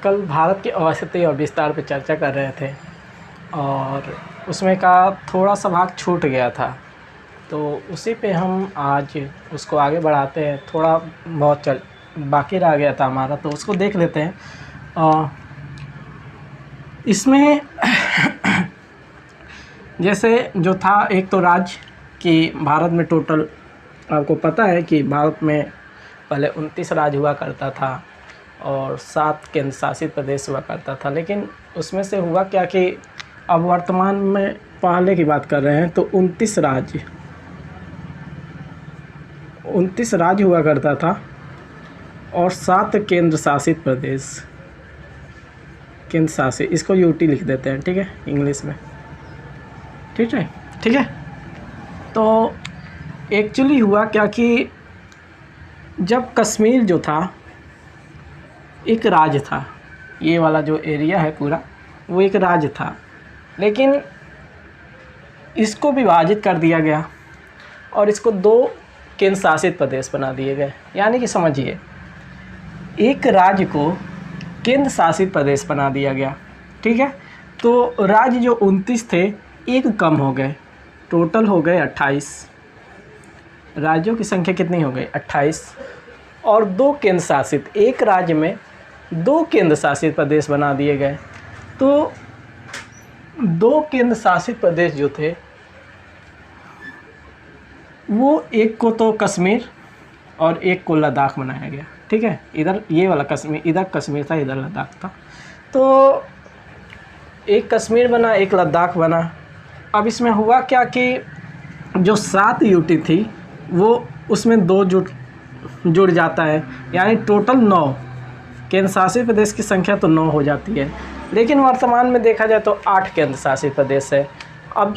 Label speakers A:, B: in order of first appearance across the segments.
A: कल भारत की अवस्थिति और विस्तार पे चर्चा कर रहे थे और उसमें का थोड़ा सा भाग छूट गया था, तो उसी पे हम आज उसको आगे बढ़ाते हैं। थोड़ा बहुत बाकी रह गया था हमारा, तो उसको देख लेते हैं। इसमें जैसे जो था, एक तो राज्य कि भारत में टोटल आपको पता है कि भारत में पहले 29 राज्य हुआ करता था और 7 केंद्र शासित प्रदेश हुआ करता था। लेकिन उसमें से हुआ क्या कि अब वर्तमान में पहले की बात कर रहे हैं तो 29 राज्य हुआ करता था और 7 केंद्र शासित प्रदेश, केंद्र शासित, इसको यूटी लिख देते हैं, ठीक है, इंग्लिश में, ठीक है। तो एक्चुअली हुआ क्या कि जब कश्मीर जो था एक राज्य था, ये वाला जो एरिया है पूरा वो एक राज्य था, लेकिन इसको विभाजित कर दिया गया और इसको 2 केंद्र शासित प्रदेश बना दिए गए। यानी कि समझिए, एक राज्य को केंद्र शासित प्रदेश बना दिया गया, ठीक है। तो राज्य जो 29 थे एक कम हो गए, टोटल हो गए 28। राज्यों की संख्या कितनी हो गई? 28। और 2 केंद्र शासित, एक राज्य में 2 केंद्र शासित प्रदेश बना दिए गए। तो 2 केंद्र शासित प्रदेश जो थे वो एक को तो कश्मीर और एक को लद्दाख बनाया गया, ठीक है। इधर ये वाला कश्मीर, इधर कश्मीर था, इधर लद्दाख था। तो एक कश्मीर बना, एक लद्दाख बना। अब इसमें हुआ क्या कि जो 7 यूटी थी वो उसमें 2 जुड़ जाता है, यानी टोटल 9 केंद्र शासित प्रदेश की संख्या तो 9 हो जाती है। लेकिन वर्तमान में देखा जाए तो 8 केंद्र शासित प्रदेश है। अब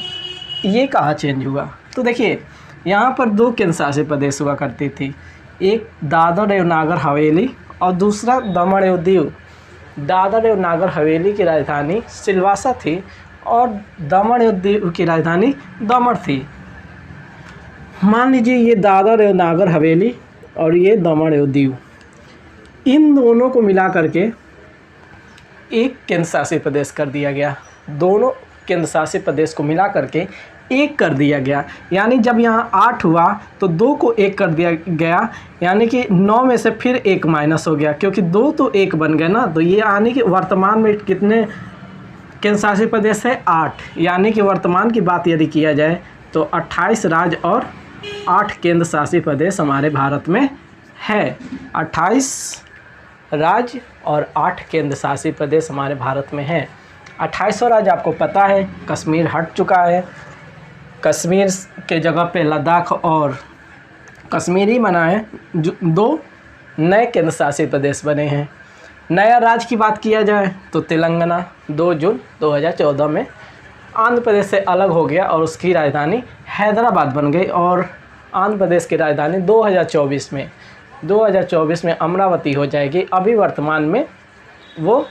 A: ये कहाँ चेंज हुआ? तो देखिए, यहाँ पर 2 केंद्र शासित प्रदेश हुआ करती थी, एक दादर एवं नागर हवेली और दूसरा दमन एवं दीव। दादर एवं नागर हवेली की राजधानी सिलवासा थी और दमन एवं दीव की राजधानी दमन थी। मान लीजिए ये दादर एवं नागर हवेली और ये दमन एवं दीव, इन दोनों को मिला करके एक केंद्र शासित प्रदेश कर दिया गया। दोनों केंद्र शासित प्रदेश को मिला करके एक कर दिया गया। यानी जब यहाँ 8 हुआ तो 2 को 1 कर दिया गया, यानी कि 9 में से फिर 1 माइनस हो गया, क्योंकि 2 तो 1 बन गए ना। तो ये यानी कि वर्तमान में कितने केंद्र शासित प्रदेश है? 8। यानी कि वर्तमान की बात यदि किया जाए तो 28 राज्य और 8 केंद्र शासित प्रदेश हमारे भारत में है। 28 राज्य और 8 केंद्र शासित प्रदेश हमारे भारत में है। 28वां राज्य आपको पता है कश्मीर हट चुका है, कश्मीर के जगह पे लद्दाख और कश्मीर ही बना है। 2 नए केंद्र शासित प्रदेश बने हैं। नया राज्य की बात किया जाए तो तेलंगाना 2 जून 2014 में आंध्र प्रदेश से अलग हो गया और उसकी राजधानी हैदराबाद बन गई। और आंध्र प्रदेश की राजधानी 2024 में अमरावती हो जाएगी। अभी वर्तमान में वो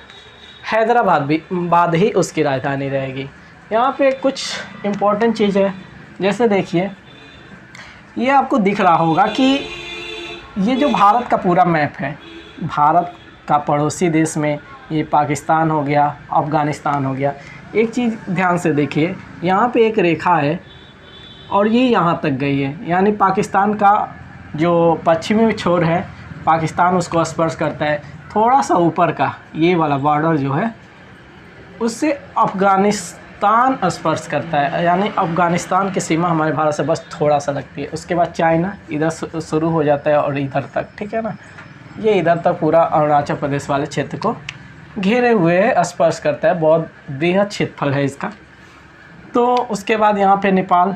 A: हैदराबाद ही उसकी राजधानी रहेगी। यहाँ पे कुछ इम्पोर्टेंट चीज़ है, जैसे देखिए, ये आपको दिख रहा होगा कि ये जो भारत का पूरा मैप है, भारत का पड़ोसी देश में ये पाकिस्तान हो गया, अफ़गानिस्तान हो गया। एक चीज़ ध्यान से देखिए, यहाँ पे एक रेखा है और ये यहाँ तक गई है, यानी पाकिस्तान का जो पश्चिमी छोर है, पाकिस्तान उसको स्पर्श करता है। थोड़ा सा ऊपर का ये वाला बॉर्डर जो है उससे अफ़गानिस्तान स्पर्श करता है, यानी अफ़गानिस्तान की सीमा हमारे भारत से बस थोड़ा सा लगती है। उसके बाद चाइना इधर शुरू हो जाता है और इधर तक, ठीक है ना। ये इधर तक पूरा अरुणाचल प्रदेश वाले क्षेत्र को घेरे हुए है, स्पर्श करता है। बहुत बृहद क्षेत्रफल है इसका। तो उसके बाद यहाँ पे नेपाल,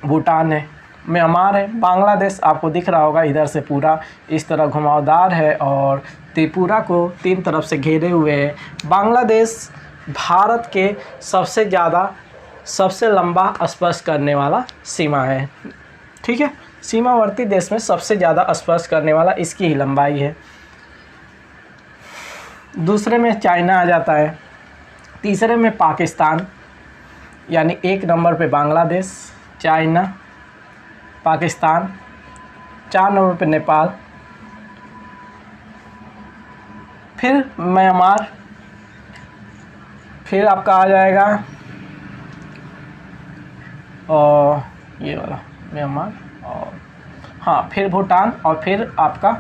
A: भूटान है, म्यांमार है, बांग्लादेश आपको दिख रहा होगा इधर से पूरा इस तरह घुमावदार है और त्रिपुरा को 3 तरफ से घेरे हुए है। बांग्लादेश भारत के सबसे लंबा स्पर्श करने वाला सीमा है, ठीक है। सीमावर्ती देश में सबसे ज़्यादा स्पर्श करने वाला इसकी ही लंबाई है। दूसरे में चाइना आ जाता है, तीसरे में पाकिस्तान, यानी 1 नंबर पे बांग्लादेश, चाइना, पाकिस्तान, 4 नंबर पे नेपाल, फिर म्यांमार, फिर आपका आ जाएगा और ये वाला म्यांमार, और हाँ फिर भूटान, और फिर आपका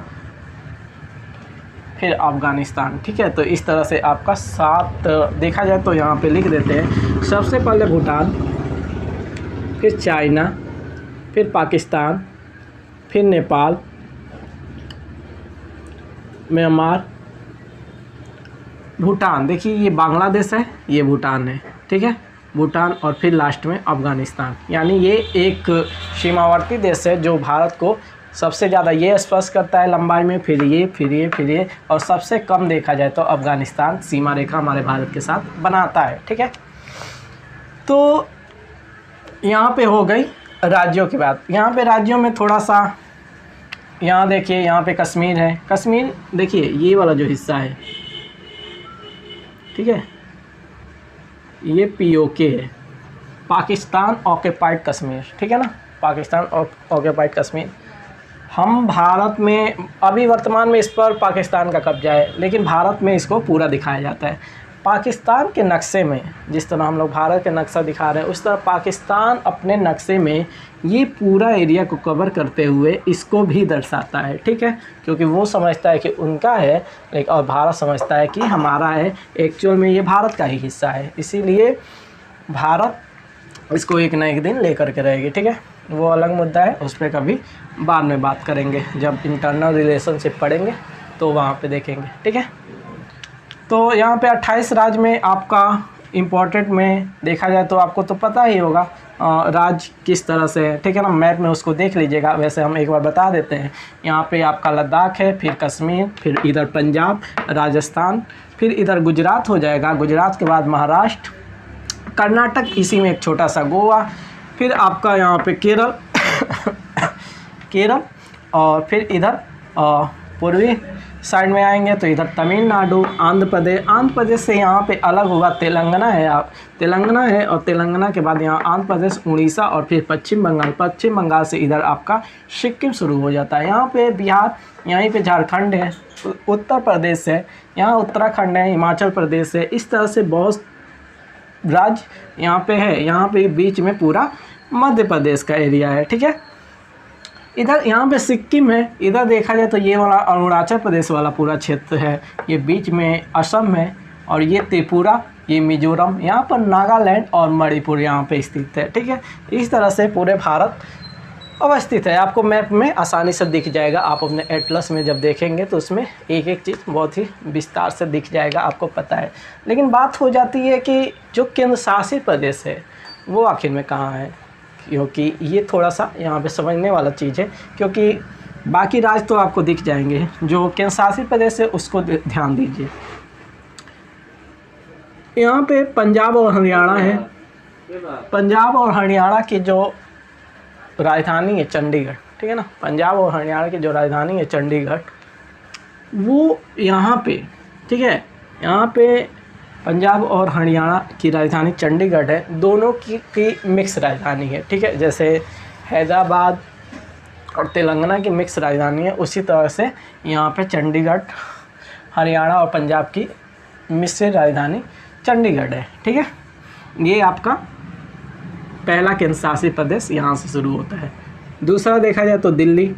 A: फिर अफ़गानिस्तान। ठीक है, तो इस तरह से आपका 7 देखा जाए तो यहाँ पे लिख देते हैं। सबसे पहले भूटान, फिर चाइना, फिर पाकिस्तान, फिर नेपाल, म्यांमार, भूटान। देखिए ये बांग्लादेश है, ये भूटान है। ठीक है, भूटान, और फिर लास्ट में अफ़गानिस्तान। यानी ये एक सीमावर्ती देश है जो भारत को सबसे ज़्यादा ये स्पर्श करता है लंबाई में, फिर ये, और सबसे कम देखा जाए तो अफ़गानिस्तान सीमा रेखा हमारे भारत के साथ बनाता है। ठीक है, तो यहाँ पे हो गई राज्यों की बात। यहाँ पे राज्यों में थोड़ा सा, यहाँ देखिए यहाँ पे कश्मीर है। कश्मीर देखिए ये वाला जो हिस्सा है, ठीक है, ये POK है, पाकिस्तान ऑक्यूपाइड कश्मीर। ठीक है ना, पाकिस्तान ऑक्यूपाइड कश्मीर। हम भारत में अभी वर्तमान में इस पर पाकिस्तान का कब्जा है, लेकिन भारत में इसको पूरा दिखाया जाता है। पाकिस्तान के नक्शे में जिस तरह हम लोग भारत के नक्शा दिखा रहे हैं, उस तरह पाकिस्तान अपने नक्शे में ये पूरा एरिया को कवर करते हुए इसको भी दर्शाता है। ठीक है, क्योंकि वो समझता है कि उनका है, लेकिन और भारत समझता है कि हमारा है। एक्चुअल में ये भारत का ही हिस्सा है, इसीलिए भारत इसको एक न एक दिन लेकर के रहेगी। ठीक है, वो अलग मुद्दा है, उस पर कभी बाद में बात करेंगे, जब इंटरनल रिलेशनशिप पढ़ेंगे तो वहाँ पे देखेंगे। ठीक है, तो यहाँ पे 28 राज्य में आपका इम्पोर्टेंट में देखा जाए तो आपको तो पता ही होगा राज्य किस तरह से है। ठीक है ना, मैप में उसको देख लीजिएगा। वैसे हम एक बार बता देते हैं, यहाँ पे आपका लद्दाख है, फिर कश्मीर, फिर इधर पंजाब, राजस्थान, फिर इधर गुजरात हो जाएगा, गुजरात के बाद महाराष्ट्र, कर्नाटक, इसी में एक छोटा सा गोवा, फिर आपका यहाँ पे केरल केरल, और फिर इधर पूर्वी साइड में आएंगे तो इधर तमिलनाडु, आंध्र प्रदेश से यहाँ पे अलग होगा तेलंगाना है। तेलंगाना है, और तेलंगाना के बाद यहाँ आंध्र प्रदेश, उड़ीसा, और फिर पश्चिम बंगाल से इधर आपका सिक्किम शुरू हो जाता है। यहाँ पे बिहार, यहीं पे झारखंड है, उत्तर प्रदेश है, यहाँ उत्तराखंड है, हिमाचल प्रदेश है। इस तरह से बहुत राज्य यहाँ पे है। यहाँ पे बीच में पूरा मध्य प्रदेश का एरिया है। ठीक है, इधर यहाँ पे सिक्किम है, इधर देखा जाए तो ये वाला अरुणाचल प्रदेश वाला पूरा क्षेत्र है, ये बीच में असम है, और ये त्रिपुरा, ये मिजोरम, यहाँ पर नागालैंड और मणिपुर यहाँ पे स्थित है। ठीक है, इस तरह से पूरे भारत अवस्थित है। आपको मैप में आसानी से दिख जाएगा, आप अपने एटलस में जब देखेंगे तो उसमें एक एक चीज़ बहुत ही विस्तार से दिख जाएगा, आपको पता है। लेकिन बात हो जाती है कि जो केंद्र शासित प्रदेश है वो आखिर में कहाँ है, क्योंकि ये थोड़ा सा यहाँ पे समझने वाला चीज़ है, क्योंकि बाकी राज्य तो आपको दिख जाएंगे, जो केंद्र शासित प्रदेश है उसको ध्यान दीजिए। यहाँ पे पंजाब और हरियाणा है। पंजाब और हरियाणा की जो राजधानी है चंडीगढ़, ठीक है ना, पंजाब और हरियाणा की जो राजधानी है चंडीगढ़, वो यहाँ पे, ठीक है, यहाँ पे पंजाब और हरियाणा की राजधानी चंडीगढ़ है। दोनों की मिक्स राजधानी है। ठीक है, जैसे हैदराबाद और तेलंगाना की मिक्स राजधानी है, उसी तरह से यहाँ पे चंडीगढ़, हरियाणा और पंजाब की मिश्र राजधानी चंडीगढ़ है। ठीक है, ये आपका पहला केंद्र शासित प्रदेश यहाँ से शुरू होता है। दूसरा देखा जाए तो दिल्ली,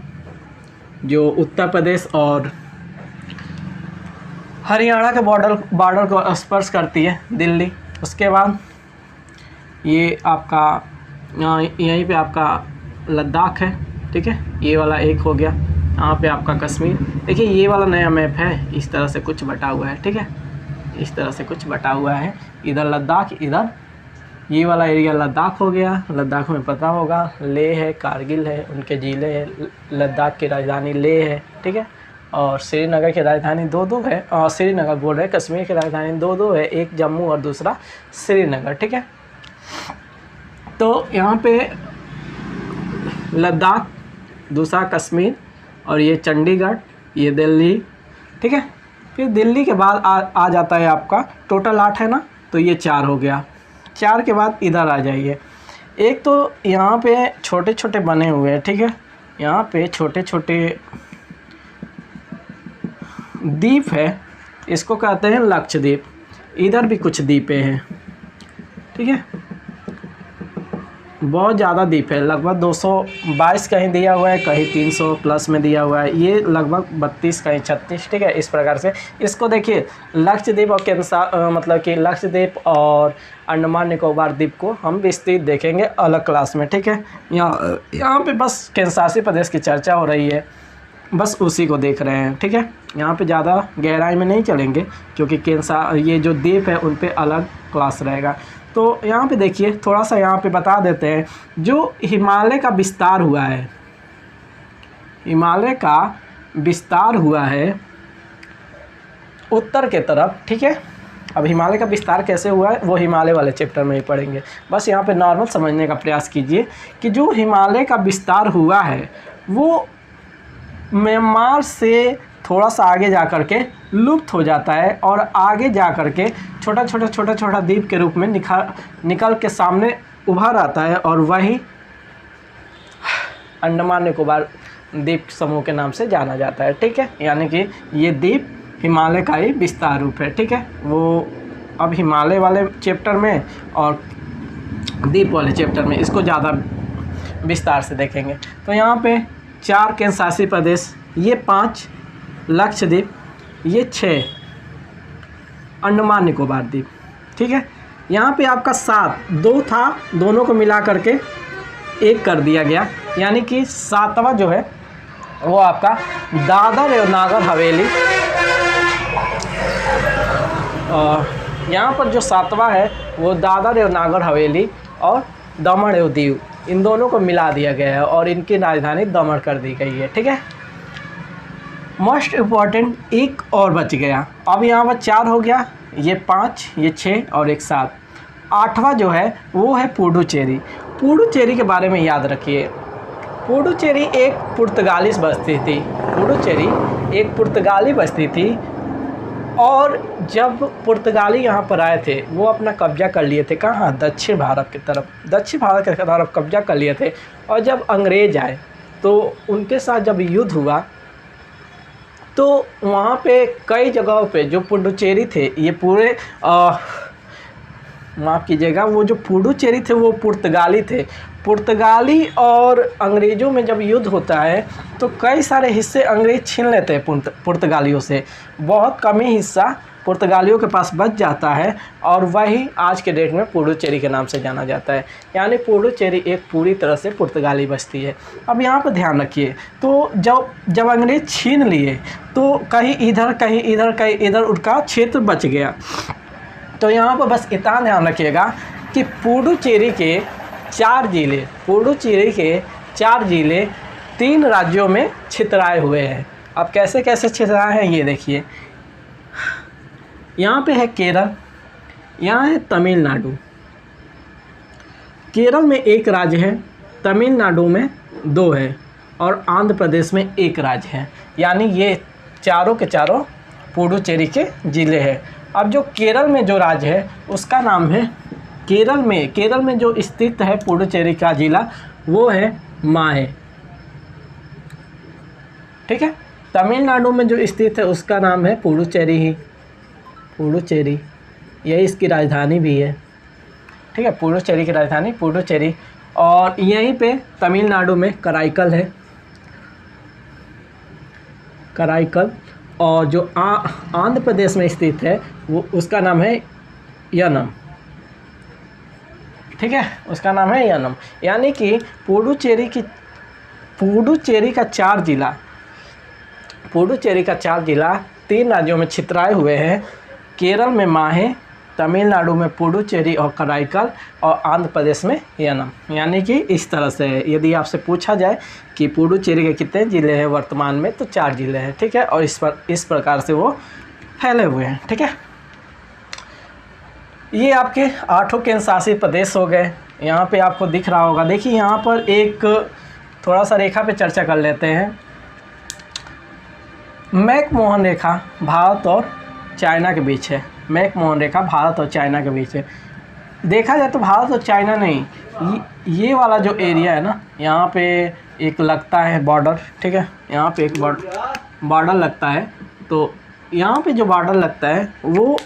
A: जो उत्तर प्रदेश और हरियाणा के बॉर्डर को स्पर्श करती है, दिल्ली। उसके बाद ये आपका यहीं पे आपका लद्दाख है। ठीक है, ये वाला एक हो गया। यहाँ पे आपका कश्मीर, देखिए ये वाला नया मैप है, इस तरह से कुछ बटा हुआ है। ठीक है, इस तरह से कुछ बटा हुआ है। इधर लद्दाख, इधर ये वाला एरिया लद्दाख हो गया। लद्दाख में पता होगा लेह है, कारगिल है, उनके ज़िले हैं। लद्दाख की राजधानी लेह है। ठीक है, और श्रीनगर की राजधानी दो है, और श्रीनगर बोल रहे, कश्मीर की राजधानी दो है, एक जम्मू और दूसरा श्रीनगर। ठीक है, तो यहाँ पे लद्दाख, दूसरा कश्मीर, और ये चंडीगढ़, ये दिल्ली। ठीक है, फिर दिल्ली के बाद आ जाता है आपका, टोटल 8 है ना, तो ये 4 हो गया। 4 के बाद इधर आ जाइए। एक तो यहाँ पे छोटे छोटे बने हुए हैं। ठीक है, यहाँ पे छोटे छोटे द्वीप है, इसको कहते हैं लक्षद्वीप। इधर भी कुछ द्वीपें हैं, ठीक है, बहुत ज़्यादा द्वीप है, लगभग 222 कहीं दिया हुआ है, कहीं 300 प्लस में दिया हुआ है, ये लगभग 32 कहीं 36, ठीक है। इस प्रकार से इसको देखिए, लक्षद्वीप और मतलब कि लक्षद्वीप और अंडमान निकोबार द्वीप को हम विस्तृत देखेंगे अलग क्लास में, ठीक है। यहाँ पे बस केंसासी प्रदेश की चर्चा हो रही है, बस उसी को देख रहे हैं, ठीक है। यहाँ पे ज़्यादा गहराई में नहीं चलेंगे क्योंकि ये जो द्वीप है उन पे अलग क्लास रहेगा। तो यहाँ पे देखिए, थोड़ा सा यहाँ पे बता देते हैं, जो हिमालय का विस्तार हुआ है, हिमालय का विस्तार हुआ है उत्तर के तरफ, ठीक है। अब हिमालय का विस्तार कैसे हुआ है वो हिमालय वाले चैप्टर में ही पढ़ेंगे, बस यहाँ पे नॉर्मल समझने का प्रयास कीजिए कि जो हिमालय का विस्तार हुआ है वो म्यांमार से थोड़ा सा आगे जा कर के लुप्त हो जाता है और आगे जा कर के छोटा छोटा द्वीप के रूप में निकल के सामने उभर आता है, और वही अंडमान निकोबार द्वीप समूह के नाम से जाना जाता है, ठीक है। यानी कि ये द्वीप हिमालय का ही विस्तार रूप है, ठीक है। वो अब हिमालय वाले चैप्टर में और द्वीप वाले चैप्टर में इसको ज़्यादा विस्तार से देखेंगे। तो यहाँ पे 4 केंद्रशासित प्रदेश, ये 5 लक्षद्वीप, ये 6 अंडमान निकोबार द्वीप, ठीक है। यहाँ पे आपका 7, 2 था, दोनों को मिला करके 1 कर दिया गया, यानी कि 7वां जो है वो आपका दादर एवं नागर हवेली, और यहाँ पर जो 7वां है वो दादर एवं नागर हवेली और दमन एवं दीव, इन दोनों को मिला दिया गया है और इनकी राजधानी दमन कर दी गई है, ठीक है। मोस्ट इम्पॉर्टेंट एक और बच गया, अब यहाँ पर 4 हो गया, ये 5, ये 6 और एक 7। 8वां जो है वो है पुडुचेरी। पुडुचेरी के बारे में याद रखिए, पुडुचेरी एक पुर्तगाली बस्ती थी, पुडुचेरी एक पुर्तगाली बस्ती थी, और जब पुर्तगाली यहाँ पर आए थे वो अपना कब्जा कर लिए थे, कहाँ, दक्षिण भारत की तरफ, दक्षिण भारत की तरफ कब्जा कर लिए थे। और जब अंग्रेज़ आए तो उनके साथ जब युद्ध हुआ तो वहाँ पे कई जगहों पे जो पुडुचेरी थे, ये पूरे माफ़ कीजिएगा, वो जो पुडुचेरी थे वो पुर्तगाली थे। पुर्तगाली और अंग्रेज़ों में जब युद्ध होता है तो कई सारे हिस्से अंग्रेज़ छीन लेते हैं पुर्तगालियों से, बहुत कम ही हिस्सा पुर्तगालियों के पास बच जाता है, और वही आज के डेट में पुडुचेरी के नाम से जाना जाता है। यानी पुडुचेरी एक पूरी तरह से पुर्तगाली बस्ती है। अब यहाँ पर ध्यान रखिए, तो जब अंग्रेज़ छीन लिए तो कहीं इधर कहीं इधर कहीं इधर उनका क्षेत्र बच गया। तो यहाँ पर बस इतना ध्यान रखिएगा कि पुडुचेरी के 4 ज़िले 3 राज्यों में छितराए हुए हैं। अब कैसे कैसे छितराए हैं ये देखिए, यहाँ पे है केरल, यहाँ है तमिलनाडु। केरल में 1 राज्य है, तमिलनाडु में 2 है, और आंध्र प्रदेश में 1 राज्य है। यानी ये चारों के चारों पुडुचेरी के ज़िले हैं। अब जो केरल में जो राज्य है उसका नाम है, केरल में जो स्थित है पुडुचेरी का ज़िला वो है माहे, ठीक है। तमिलनाडु में जो स्थित है उसका नाम है पुडुचेरी ही, पुडुचेरी, यही इसकी राजधानी भी है, ठीक है। पुडुचेरी की राजधानी पुडुचेरी, और यहीं पे तमिलनाडु में कराईकल है, कराईकल। और जो आंध्र प्रदेश में स्थित है वो उसका नाम है यनम, ठीक है, उसका नाम है यनम। यानी कि पुडुचेरी का 4 ज़िला 3 राज्यों में छितराए हुए हैं। केरल में माहे, तमिलनाडु में पुडुचेरी और कराईकल, और आंध्र प्रदेश में यनम। यानी कि इस तरह से यदि आपसे पूछा जाए कि पुडुचेरी के कितने ज़िले हैं वर्तमान में, तो 4 ज़िले हैं, ठीक है। और इस प्रकार से वो फैले हुए हैं, ठीक है। ये आपके 8 केंद्रशासित प्रदेश हो गए। यहाँ पे आपको दिख रहा होगा, देखिए यहाँ पर एक थोड़ा सा रेखा पे चर्चा कर लेते हैं। मैकमोहन रेखा भारत और चाइना के बीच है, मैकमोहन रेखा भारत और चाइना के बीच है। देखा जाए तो भारत और चाइना नहीं, ये वाला जो एरिया है ना, यहाँ पे एक लगता है बॉर्डर, ठीक है, यहाँ पे एक बॉर्डर लगता है। तो यहाँ पे जो बॉर्डर लगता है वो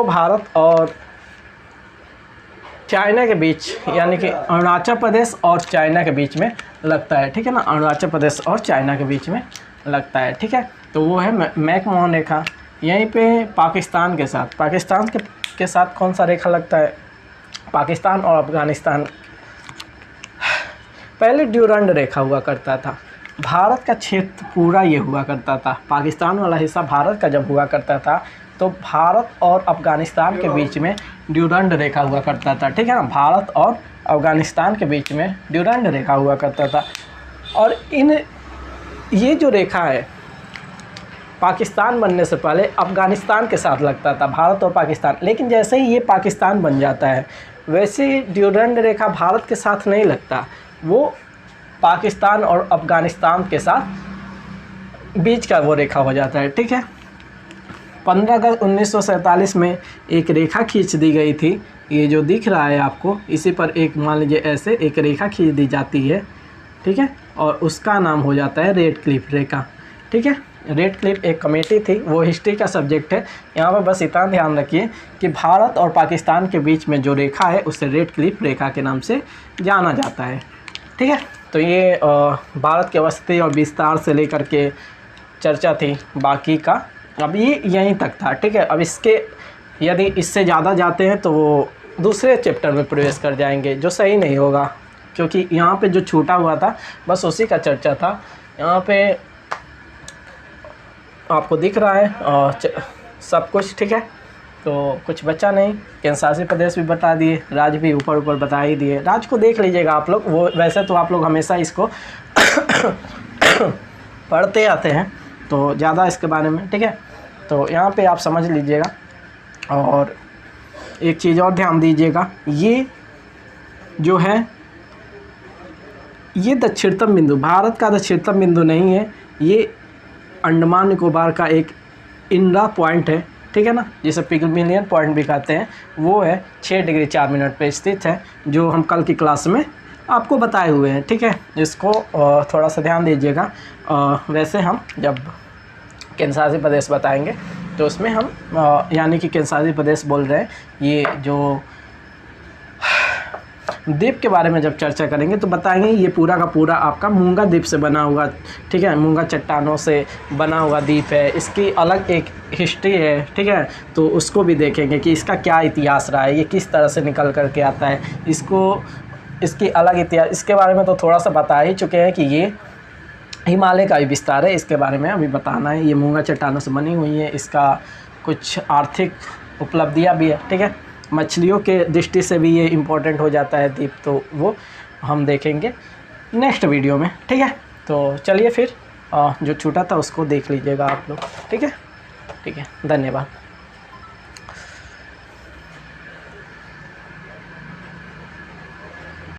A: भारत और चाइना के बीच, यानी कि अरुणाचल प्रदेश और चाइना के बीच में लगता है, ठीक है ना, अरुणाचल प्रदेश और चाइना के बीच में लगता है, ठीक है। तो वो है मैकमोहन रेखा। यहीं पे पाकिस्तान के साथ कौन सा रेखा लगता है, पाकिस्तान और अफ़गानिस्तान। पहले ड्यूरंड रेखा हुआ करता था, भारत का क्षेत्र पूरा ये हुआ करता था, पाकिस्तान वाला हिस्सा भारत का जब हुआ करता था तो भारत और अफ़गानिस्तान के बीच में ड्यूरंड रेखा हुआ करता था, ठीक है ना, भारत और अफ़गानिस्तान के बीच में ड्यूरंड रेखा हुआ करता था। और ये जो रेखा है पाकिस्तान बनने से पहले अफ़गानिस्तान के साथ लगता था, भारत और पाकिस्तान। लेकिन जैसे ही ये पाकिस्तान बन जाता है वैसे ड्यूरंड रेखा भारत के साथ नहीं लगता, वो पाकिस्तान और अफ़गानिस्तान के साथ बीच का वो रेखा हो जाता है, ठीक है। 15 अगस्त 1947 में एक रेखा खींच दी गई थी, ये जो दिख रहा है आपको, इसी पर एक मान लीजिए ऐसे एक रेखा खींच दी जाती है, ठीक है, और उसका नाम हो जाता है रेड क्लिफ रेखा, ठीक है। रेड क्लिफ एक कमेटी थी, वो हिस्ट्री का सब्जेक्ट है। यहाँ पर बस इतना ध्यान रखिए कि भारत और पाकिस्तान के बीच में जो रेखा है उसे रेड क्लिफ रेखा के नाम से जाना जाता है, ठीक है। तो ये भारत के वस्ती और विस्तार से लेकर के चर्चा थी, बाकी का अब ये यहीं तक था, ठीक है। अब इसके यदि इससे ज़्यादा जाते हैं तो वो दूसरे चैप्टर में प्रवेश कर जाएंगे, जो सही नहीं होगा, क्योंकि यहाँ पे जो छूटा हुआ था बस उसी का चर्चा था। यहाँ पे आपको दिख रहा है सब कुछ, ठीक है। तो कुछ बचा नहीं, केंद्र शासित प्रदेश भी बता दिए, राज्य भी ऊपर ऊपर बता ही दिए। राज्य को देख लीजिएगा आप लोग, वो वैसे तो आप लोग हमेशा इसको पढ़ते आते हैं तो ज़्यादा इसके बारे में, ठीक है। तो यहाँ पे आप समझ लीजिएगा। और एक चीज़ और ध्यान दीजिएगा, ये जो है ये दक्षिणतम बिंदु, भारत का दक्षिणतम बिंदु नहीं है, ये अंडमान निकोबार का एक इंड्रा पॉइंट है, ठीक है ना, जिसे पिग्मलियन पॉइंट भी कहते हैं। वो है 6 डिग्री 4 मिनट पे स्थित है, जो हम कल की क्लास में आपको बताए हुए हैं, ठीक है। इसको थोड़ा सा ध्यान दीजिएगा। वैसे हम जब केंद्र शासित प्रदेश बताएंगे तो उसमें हम यानी कि केंद्र शासित प्रदेश बोल रहे हैं, ये जो द्वीप के बारे में जब चर्चा करेंगे तो बताएंगे ये पूरा का पूरा आपका मूंगा द्वीप से बना हुआ, ठीक है, मूंगा चट्टानों से बना हुआ द्वीप है। इसकी अलग एक हिस्ट्री है, ठीक है, तो उसको भी देखेंगे कि इसका क्या इतिहास रहा है, ये किस तरह से निकल करके आता है, इसकी अलग इतिहास, इसके बारे में तो थोड़ा सा बता ही चुके हैं कि ये हिमालय का भी विस्तार है, इसके बारे में अभी बताना है। ये मूंगा चट्टानों से बनी हुई है, इसका कुछ आर्थिक उपलब्धियाँ भी है, ठीक है, मछलियों के दृष्टि से भी ये इम्पोर्टेंट हो जाता है द्वीप, तो वो हम देखेंगे नेक्स्ट वीडियो में, ठीक है। तो चलिए फिर जो छूटा था उसको देख लीजिएगा आप लोग, ठीक है, धन्यवाद।